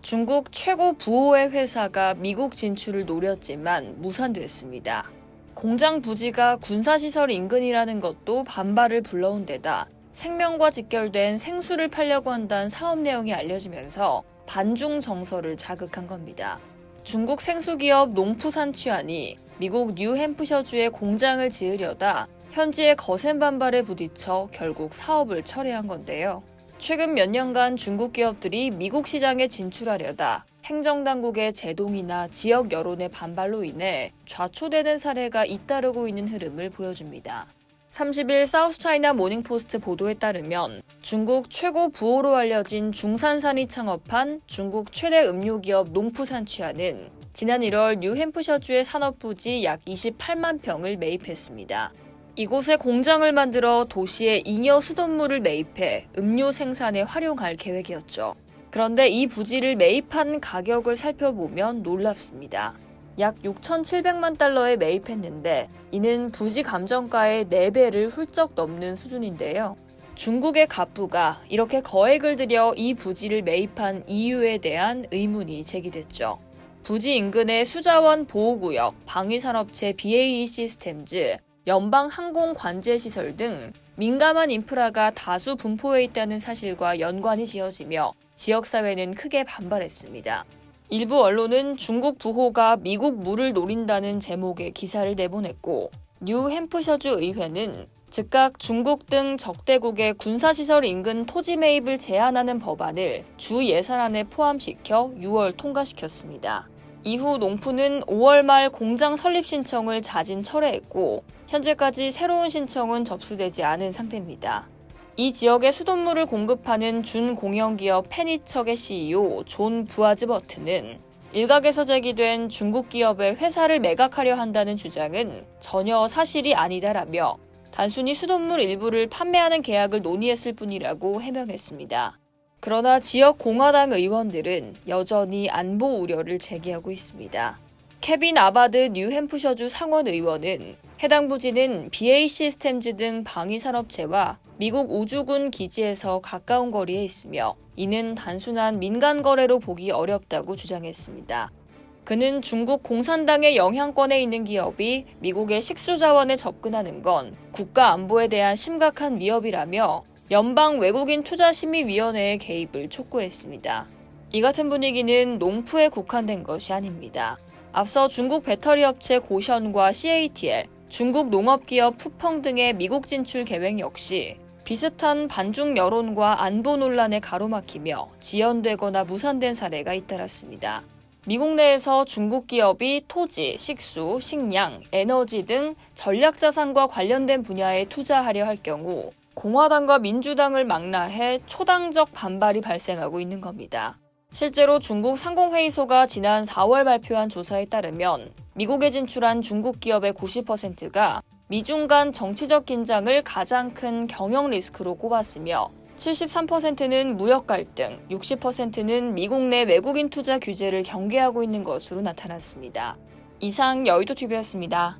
중국 최고 부호의 회사가 미국 진출을 노렸지만 무산됐습니다. 공장 부지가 군사시설 인근이라는 것도 반발을 불러온 데다 생명과 직결된 생수를 팔려고 한다는 사업 내용이 알려지면서 반중 정서를 자극한 겁니다. 중국 생수기업 농푸산취안이 미국 뉴햄프셔주에 공장을 지으려다 현지의 거센 반발에 부딪혀 결국 사업을 철회한 건데요. 최근 몇 년간 중국 기업들이 미국 시장에 진출하려다 행정당국의 제동이나 지역 여론의 반발로 인해 좌초되는 사례가 잇따르고 있는 흐름을 보여줍니다. 30일 사우스차이나 모닝포스트 보도에 따르면 중국 최고 부호로 알려진 중산산이 창업한 중국 최대 음료기업 농푸산취안은 지난 1월 뉴햄프셔주의 산업부지 약 28만 평을 매입했습니다. 이곳에 공장을 만들어 도시에 잉여 수돗물을 매입해 음료 생산에 활용할 계획이었죠. 그런데 이 부지를 매입한 가격을 살펴보면 놀랍습니다. 약 6,700만 달러에 매입했는데 이는 부지 감정가의 4배를 훌쩍 넘는 수준인데요. 중국의 갑부가 이렇게 거액을 들여 이 부지를 매입한 이유에 대한 의문이 제기됐죠. 부지 인근의 수자원 보호구역, 방위산업체 BAE 시스템즈, 연방항공관제시설 등 민감한 인프라가 다수 분포해 있다는 사실과 연관이 지어지며 지역사회는 크게 반발했습니다. 일부 언론은 중국 부호가 미국 물을 노린다는 제목의 기사를 내보냈고 뉴햄프셔주 의회는 즉각 중국 등 적대국의 군사시설 인근 토지 매입을 제한하는 법안을 주 예산안에 포함시켜 6월 통과시켰습니다. 이후 농푸는 5월 말 공장 설립 신청을 자진 철회했고 현재까지 새로운 신청은 접수되지 않은 상태입니다. 이 지역에 수돗물을 공급하는 준공영기업 페니척의 CEO 존 부아즈버트는 일각에서 제기된 중국 기업의 회사를 매각하려 한다는 주장은 전혀 사실이 아니다라며 단순히 수돗물 일부를 판매하는 계약을 논의했을 뿐이라고 해명했습니다. 그러나 지역 공화당 의원들은 여전히 안보 우려를 제기하고 있습니다. 케빈 아바드 뉴햄프셔주 상원 의원은 해당 부지는 BAE 시스템즈 등 방위산업체와 미국 우주군 기지에서 가까운 거리에 있으며 이는 단순한 민간 거래로 보기 어렵다고 주장했습니다. 그는 중국 공산당의 영향권에 있는 기업이 미국의 식수자원에 접근하는 건 국가 안보에 대한 심각한 위협이라며 연방 외국인 투자심의위원회의 개입을 촉구했습니다. 이 같은 분위기는 농푸에 국한된 것이 아닙니다. 앞서 중국 배터리 업체 고션과 CATL, 중국 농업기업 푸펑 등의 미국 진출 계획 역시 비슷한 반중 여론과 안보 논란에 가로막히며 지연되거나 무산된 사례가 잇따랐습니다. 미국 내에서 중국 기업이 토지, 식수, 식량, 에너지 등 전략자산과 관련된 분야에 투자하려 할 경우 공화당과 민주당을 망라해 초당적 반발이 발생하고 있는 겁니다. 실제로 중국 상공회의소가 지난 4월 발표한 조사에 따르면 미국에 진출한 중국 기업의 90%가 미중 간 정치적 긴장을 가장 큰 경영 리스크로 꼽았으며 73%는 무역 갈등, 60%는 미국 내 외국인 투자 규제를 경계하고 있는 것으로 나타났습니다. 이상 여의도TV였습니다.